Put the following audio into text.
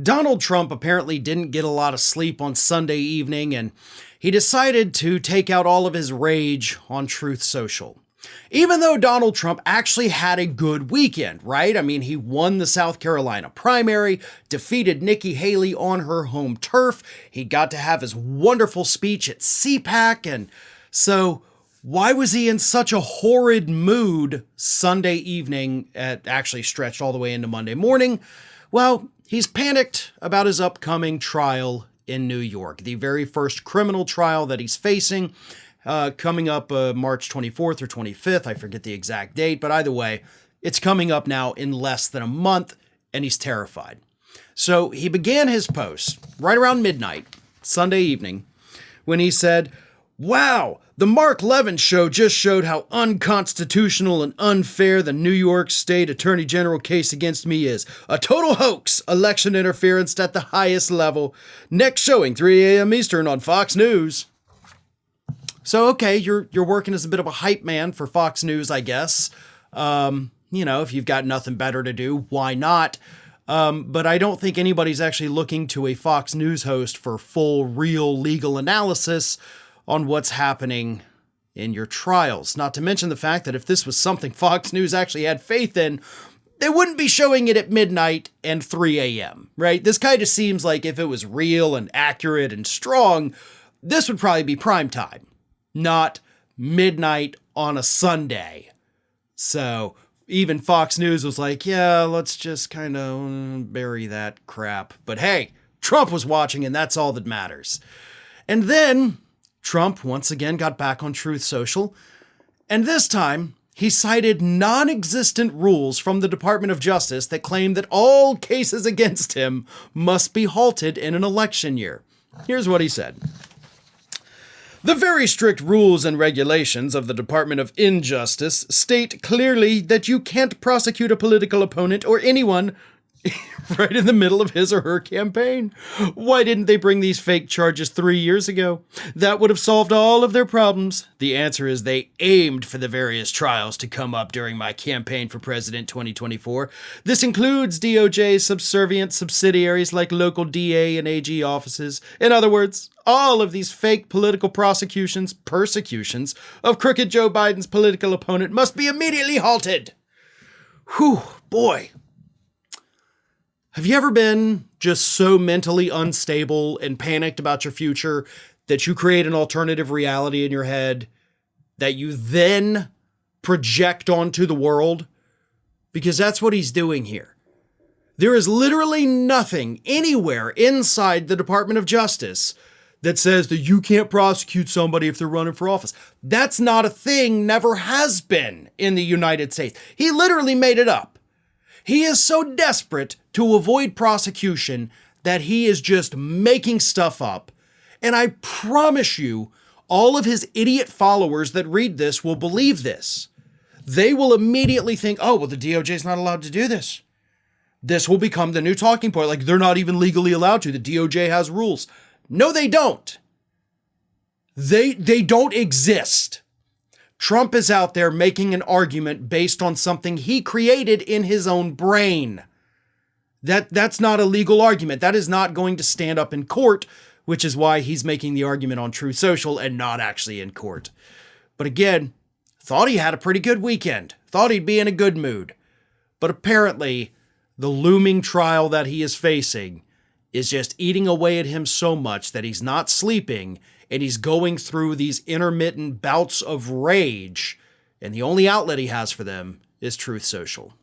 Donald Trump apparently didn't get a lot of sleep on Sunday evening, and he decided to take out all of his rage on Truth Social. Even though Donald Trump actually had a good weekend, right? I mean, he won the South Carolina primary, defeated Nikki Haley on her home turf. He got to have his wonderful speech at CPAC. And so why was he in such a horrid mood Sunday evening? It actually stretched all the way into Monday morning. Well, he's panicked about his upcoming trial in New York, the very first criminal trial that he's facing. Coming up March 24th or 25th. I forget the exact date, but either way, it's coming up now in less than a month, and he's terrified. So he began his post right around midnight, Sunday evening, when he said, "Wow, the Mark Levin show just showed how unconstitutional and unfair the New York State Attorney General case against me is. A total hoax, election interference at the highest level. Next showing, 3 a.m. Eastern on Fox News." So, okay, you're working as a bit of a hype man for Fox News, I guess. If you've got nothing better to do, why not? But I don't think anybody's actually looking to a Fox News host for full, real legal analysis on what's happening in your trials. Not to mention the fact that if this was something Fox News actually had faith in, they wouldn't be showing it at midnight and 3 a.m., right? This kind of seems like if it was real and accurate and strong, this would probably be prime time. Not midnight on a Sunday. So even Fox News was like, yeah, let's just kind of bury that crap. But hey, Trump was watching, and that's all that matters. And then Trump once again got back on Truth Social. And this time he cited non-existent rules from the Department of Justice that claim that all cases against him must be halted in an election year. Here's what he said. "The very strict rules and regulations of the Department of Injustice state clearly that you can't prosecute a political opponent or anyone right in the middle of his or her campaign. Why didn't they bring these fake charges 3 years ago? That would have solved all of their problems. The answer is they aimed for the various trials to come up during my campaign for President 2024. This includes DOJ's subservient subsidiaries like local DA and AG offices. In other words, all of these fake political persecutions of crooked Joe Biden's political opponent must be immediately halted." Whew, boy. Have you ever been just so mentally unstable and panicked about your future that you create an alternative reality in your head that you then project onto the world? Because that's what he's doing here. There is literally nothing anywhere inside the Department of Justice that says that you can't prosecute somebody if they're running for office. That's not a thing, never has been in the United States. He literally made it up. He is so desperate to avoid prosecution that he is just making stuff up. And I promise you, all of his idiot followers that read this will believe this. They will immediately think, oh, well, the DOJ is not allowed to do this. This will become the new talking point. Like, they're not even legally allowed to. The DOJ has rules. No, they don't. They don't exist. Trump is out there making an argument based on something he created in his own brain. That's not a legal argument. That is not going to stand up in court, which is why he's making the argument on Truth Social and not actually in court. But again, thought he had a pretty good weekend. Thought he'd be in a good mood. But apparently, the looming trial that he is facing is just eating away at him so much that he's not sleeping, and he's going through these intermittent bouts of rage, and the only outlet he has for them is Truth Social.